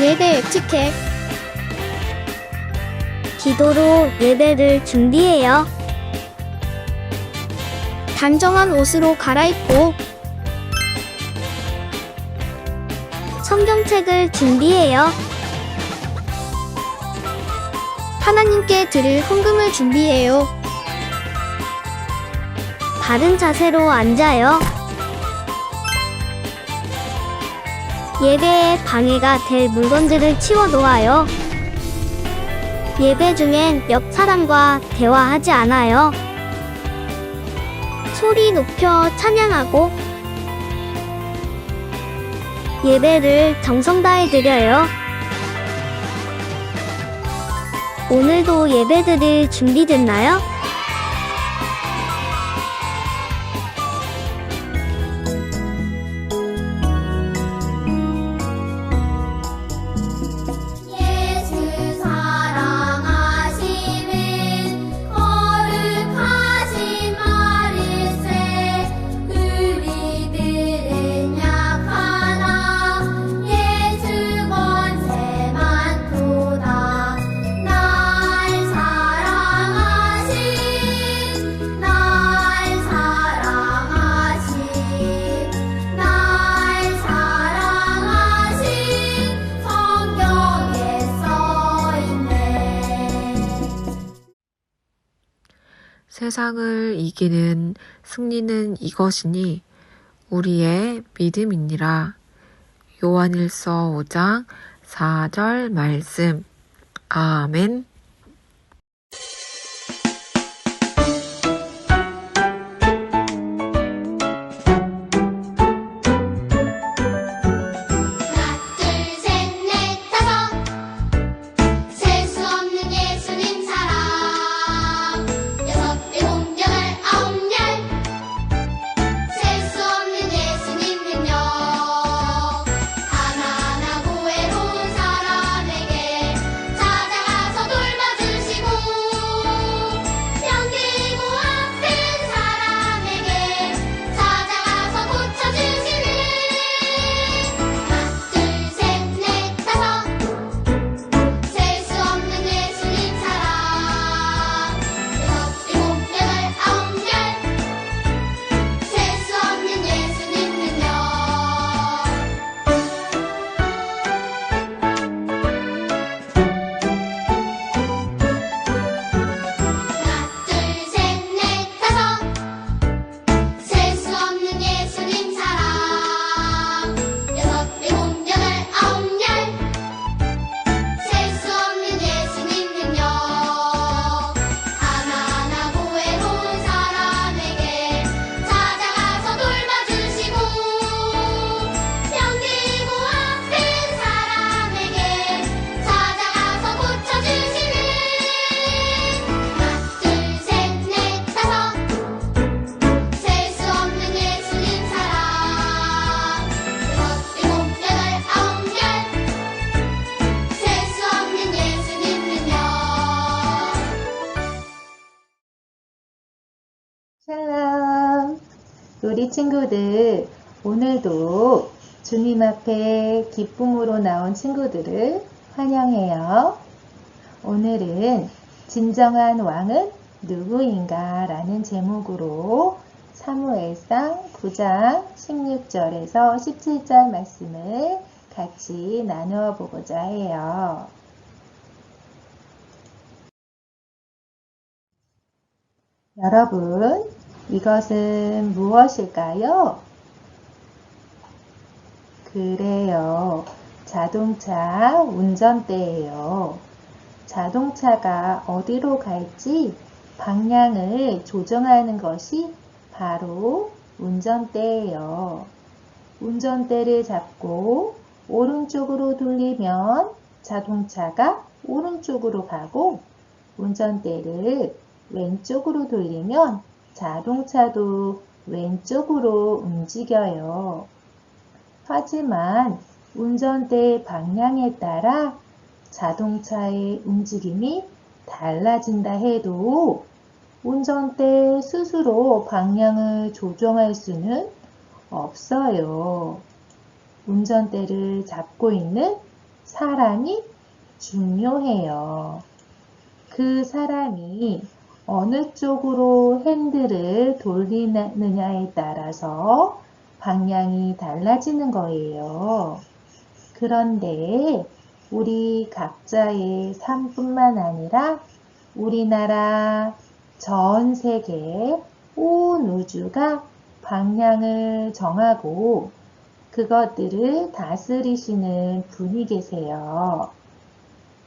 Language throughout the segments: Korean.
예배 에티켓. 기도로 예배를 준비해요. 단정한 옷으로 갈아입고 성경책을 준비해요. 하나님께 드릴 헌금을 준비해요. 바른 자세로 앉아요. 예배에 방해가 될 물건들을 치워 놓아요. 예배 중엔 옆 사람과 대화하지 않아요. 소리 높여 찬양하고 예배를 정성 다해 드려요. 오늘도 예배 드릴 준비됐나요? 예수 사랑하심은 거룩하신 말일세. 우리들은 약하나 예수 권세 많도다. 날 사랑하신 성경에 써있네. 세상을 이기는 승리는 이것이니 우리의 믿음이니라. 요한일서 5장 4절 말씀. 아멘. 하나, 둘, 셋, 넷, 다섯. 셀 수 없는 예수님 사랑. 여섯, 일곱, 여덟, 아홉, 열. 셀 수 없는 예수님 능력. 가난하고 외로운 사람에게 찾아가서 돌봐주시고, 병들고 아픈 사람에게 찾아가서 고쳐주시는. 하나, 둘, 셋, 넷, 다섯. 셀 수 없는 예수님 사랑. 여섯, 일곱, 여덟, 아홉, 열. 셀 수 없는 예수님 능력. 하나, 둘, 셋, 넷, 다섯. 셀 수 없는 예수님 사랑. 여섯, 일곱, 여덟, 아홉, 열. 셀 수 없는 예수님 능력. 가난하고 외로운 사람에게 찾아가서 돌봐주시고, 병들고 아픈 사람에게 찾아가서 고쳐주시는. 하나, 둘, 셋, 넷, 다섯. 셀 수 없는 예수님 사랑. 여섯, 일곱, 여덟, 아홉, 열. 셀 수 없는 예수님 능력. 샬롬! 우리 친구들, 오늘도 주님 앞에 기쁨으로 나온 친구들을 환영해요. 오늘은 진정한 왕은 누구인가? 라는 제목으로 사무엘상 9장 16절에서 17절 말씀을 같이 나누어 보고자 해요. 여러분, 이것은 무엇일까요? 그래요. 자동차 운전대예요. 자동차가 어디로 갈지 방향을 조정하는 것이 바로 운전대예요. 운전대를 잡고 오른쪽으로 돌리면 자동차가 오른쪽으로 가고, 운전대를 왼쪽으로 돌리면 자동차도 왼쪽으로 움직여요. 하지만 운전대의 방향에 따라 자동차의 움직임이 달라진다 해도 운전대 스스로 방향을 조정할 수는 없어요. 운전대를 잡고 있는 사람이 중요해요. 그 사람이 어느 쪽으로 핸들을 돌리느냐에 따라서 방향이 달라지는 거예요. 그런데 우리 각자의 삶뿐만 아니라 우리나라, 전 세계, 온 우주가 방향을 정하고 그것들을 다스리시는 분이 계세요.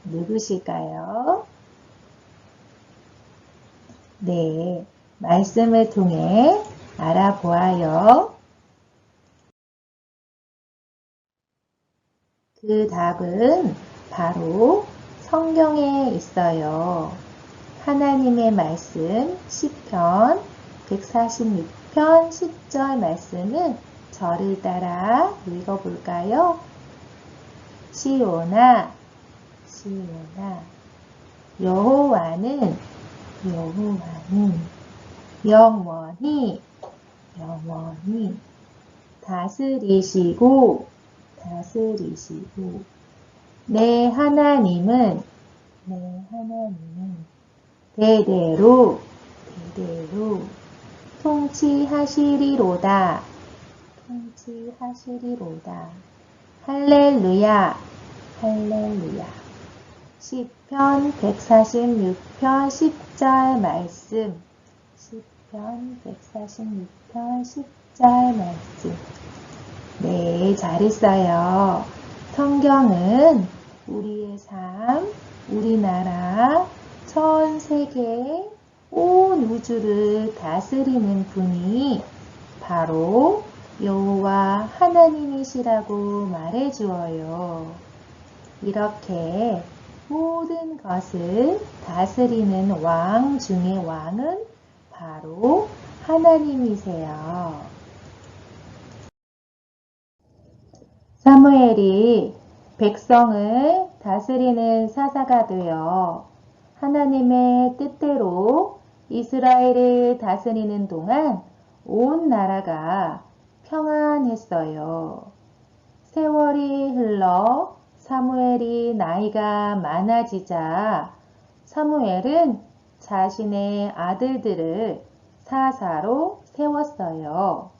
누구실까요? 네, 말씀을 통해 알아보아요. 그 답은 바로 성경에 있어요. 하나님의 말씀 시편 146편 10절 말씀을 저를 따라 읽어볼까요? 시온아, 시온아, 여호와는 영원히 다스리시고 내 하나님은 대대로 통치하시리로다. 할렐루야. 시편 146편 10절 말씀. 시편 146편 10절 말씀. 네, 잘했어요. 성경은 우리의 삶, 우리나라, 전 세계, 온 우주를 다스리는 분이 바로 여호와 하나님이시라고 말해주어요. 이렇게 모든 것을 다스리는 왕 중의 왕은 바로 하나님이세요. 사무엘이 백성을 다스리는 사사가 되어 하나님의 뜻대로 이스라엘을 다스리는 동안 온 나라가 평안했어요. 세월이 흘러 사무엘이 나이가 많아지자 사무엘은 자신의 아들들을 사사로 세웠어요.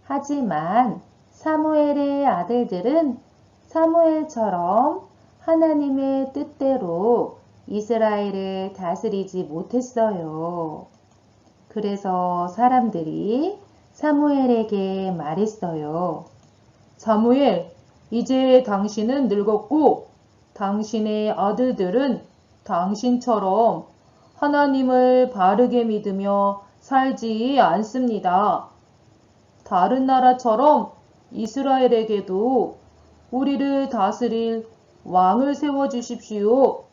하지만 사무엘의 아들들은 사무엘처럼 하나님의 뜻대로 이스라엘을 다스리지 못했어요. 그래서 사람들이 사무엘에게 말했어요. 사무엘, 이제 당신은 늙었고 당신의 아들들은 당신처럼 하나님을 바르게 믿으며 살지 않습니다. 다른 나라처럼 이스라엘에게도 우리를 다스릴 왕을 세워주십시오.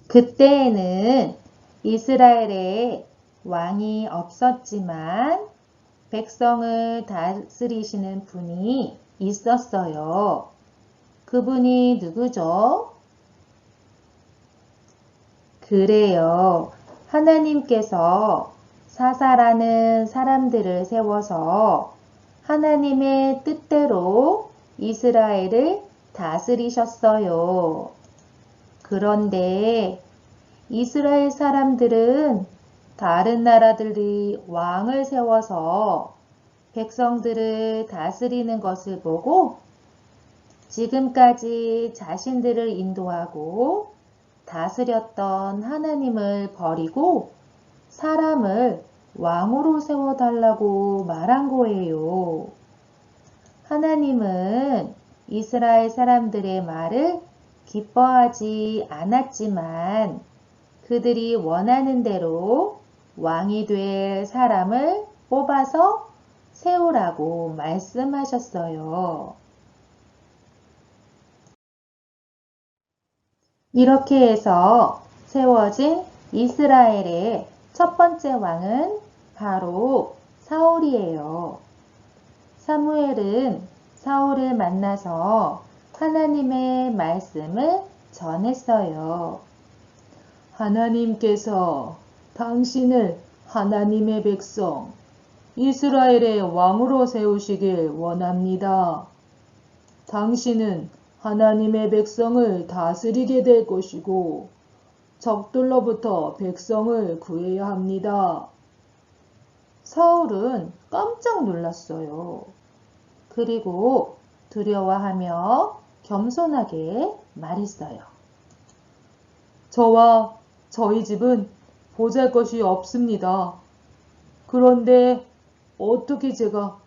그때에는 이스라엘에 왕이 없었지만 백성을 다스리시는 분이 있었어요. 그분이 누구죠? 그래요. 하나님께서 사사라는 사람들을 세워서 하나님의 뜻대로 이스라엘을 다스리셨어요. 그런데 이스라엘 사람들은 다른 나라들이 왕을 세워서 백성들을 다스리는 것을 보고 지금까지 자신들을 인도하고 다스렸던 하나님을 버리고 사람을 왕으로 세워달라고 말한 거예요. 하나님은 이스라엘 사람들의 말을 기뻐하지 않았지만 그들이 원하는 대로 왕이 될 사람을 뽑아서 세우라고 말씀하셨어요. 이렇게 해서 세워진 이스라엘의 첫 번째 왕은 바로 사울이에요. 사무엘은 사울을 만나서 하나님의 말씀을 전했어요. 하나님께서 당신을 하나님의 백성, 이스라엘의 왕으로 세우시길 원합니다. 당신은 하나님의 백성을 다스리게 될 것이고 적들로부터 백성을 구해야 합니다. 사울은 깜짝 놀랐어요. 그리고 두려워하며 겸손하게 말했어요. 저와 저희 집은 보잘것이 없습니다. 그런데 어떻게 제가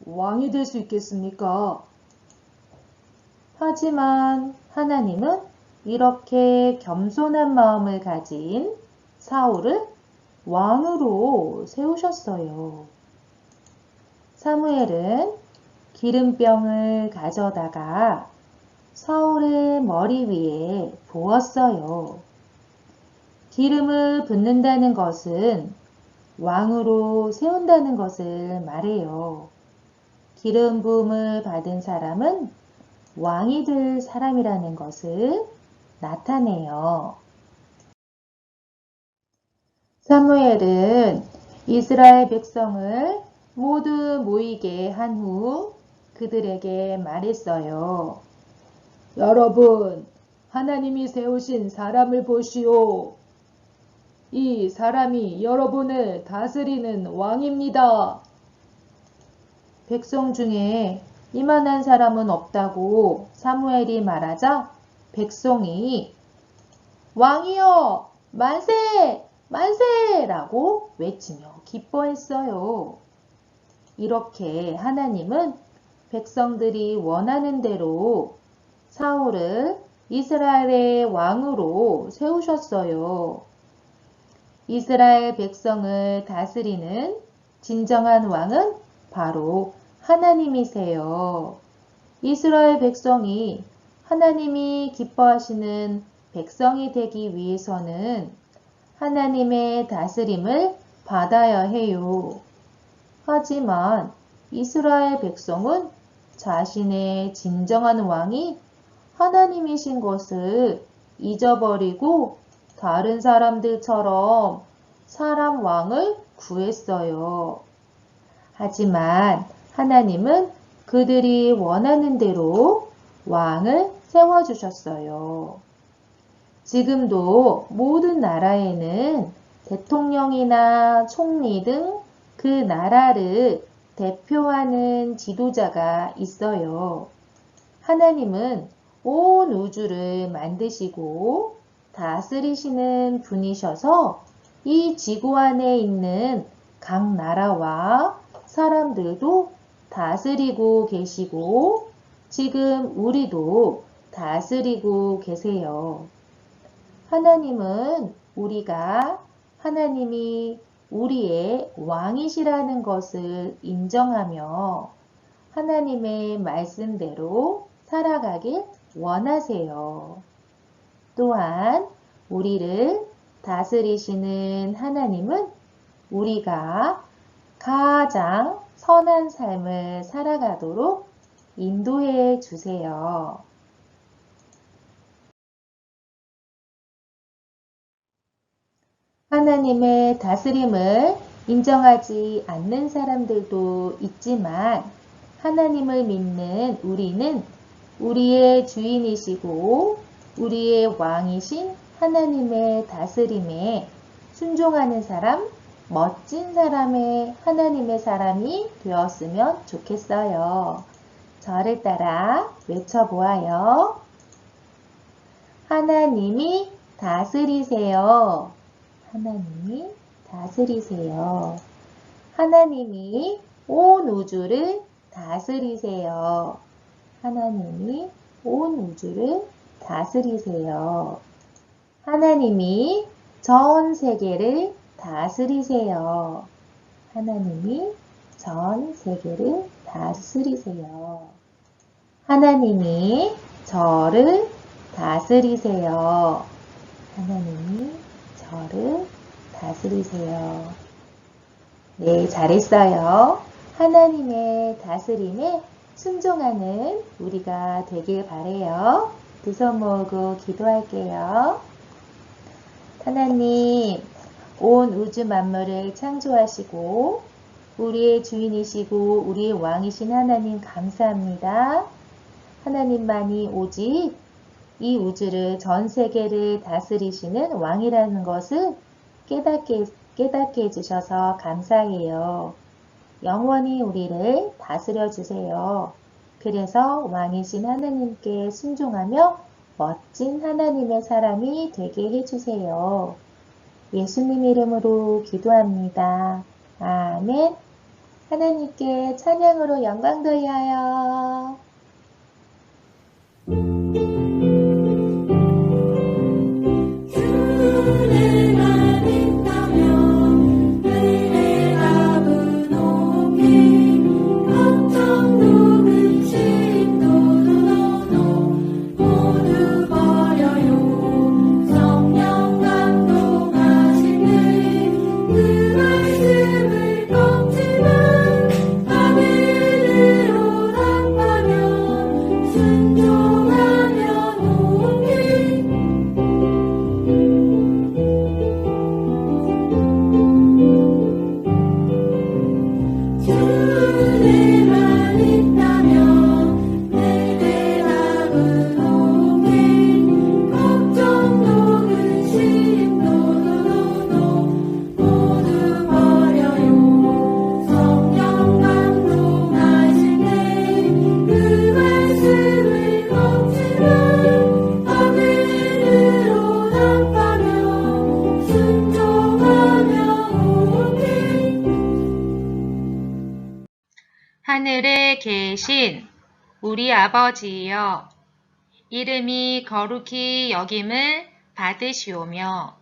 왕이 될 수 있겠습니까? 하지만 하나님은 이렇게 겸손한 마음을 가진 사울을 왕으로 세우셨어요. 사무엘은 기름병을 가져다가 사울의 머리 위에 부었어요. 기름을 붓는다는 것은 왕으로 세운다는 것을 말해요. 기름 부음을 받은 사람은 왕이 될 사람이라는 것을 나타내요. 사무엘은 이스라엘 백성을 모두 모이게 한 후 그들에게 말했어요. 여러분, 하나님이 세우신 사람을 보시오. 이 사람이 여러분을 다스리는 왕입니다. 백성 중에 이만한 사람은 없다고 사무엘이 말하자 백성이 왕이여 만세! 만세라고 외치며 기뻐했어요. 이렇게 하나님은 백성들이 원하는 대로 사울을 이스라엘의 왕으로 세우셨어요. 이스라엘 백성을 다스리는 진정한 왕은 바로 하나님이세요. 이스라엘 백성이 하나님이 기뻐하시는 백성이 되기 위해서는 하나님의 다스림을 받아야 해요. 하지만 이스라엘 백성은 자신의 진정한 왕이 하나님이신 것을 잊어버리고 다른 사람들처럼 사람 왕을 구했어요. 하지만 하나님은 그들이 원하는 대로 왕을 세워주셨어요. 지금도 모든 나라에는 대통령이나 총리 등 그 나라를 대표하는 지도자가 있어요. 하나님은 온 우주를 만드시고 다스리시는 분이셔서 이 지구 안에 있는 각 나라와 사람들도 다스리고 계시고 지금 우리도 다스리고 계세요. 하나님은 우리가 하나님이 우리의 왕이시라는 것을 인정하며 하나님의 말씀대로 살아가길 원하세요. 또한 우리를 다스리시는 하나님은 우리가 가장 선한 삶을 살아가도록 인도해 주세요. 하나님의 다스림을 인정하지 않는 사람들도 있지만 하나님을 믿는 우리는 우리의 주인이시고 우리의 왕이신 하나님의 다스림에 순종하는 사람, 멋진 사람의 하나님의 사람이 되었으면 좋겠어요. 저를 따라 외쳐보아요. 하나님이 다스리세요. 하나님이 다스리세요. 하나님이 온 우주를 다스리세요. 하나님이 온 우주를 다스리세요. 하나님이 전 세계를 다스리세요. 하나님이 전 세계를 다스리세요. 하나님이 저를 다스리세요. 하나님이 저를 다스리세요. 네, 잘했어요. 하나님의 다스림에 순종하는 우리가 되길 바래요. 두 손 모으고 기도할게요. 하나님, 온 우주 만물을 창조하시고 우리의 주인이시고 우리의 왕이신 하나님 감사합니다. 하나님만이 오직 이 우주를 전 세계를 다스리시는 왕이라는 것을 깨닫게 해주셔서 감사해요. 영원히 우리를 다스려 주세요. 그래서 왕이신 하나님께 순종하며 멋진 하나님의 사람이 되게 해주세요. 예수님 이름으로 기도합니다. 아멘. 하나님께 찬양으로 영광 돌려요. 주님만 있다면 내 답은 오케이 걱정도 근심도 모두 버려요 성령 감동하시네 그 말씀을 꺾지만 하늘으로 답하면 순종하면 오케이 주님만 있다면 내 대답은 오케이 걱정도 근심도 모두 버려요 성령 감동하시네 그 말씀을 걷지만 하늘으로 답하며 순종하며 오케이 하늘에 계신 우리 아버지여, 이름이 거룩히 여김을 받으시오며,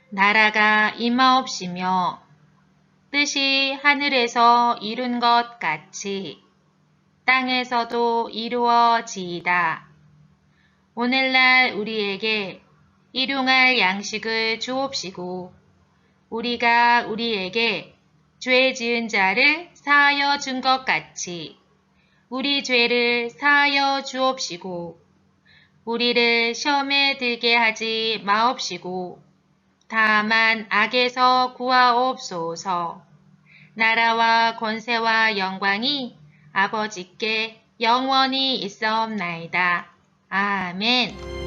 나라가 임하옵시며, 뜻이 하늘에서 이룬 것 같이 땅에서도 이루어지이다. 오늘날 우리에게 일용할 양식을 주옵시고, 우리가 우리에게 죄 지은 자를 사하여 준 것 같이 우리 죄를 사하여 주옵시고 우리를 시험에 들게 하지 마옵시고 다만 악에서 구하옵소서. 나라와 권세와 영광이 아버지께 영원히 있사옵나이다. 아멘.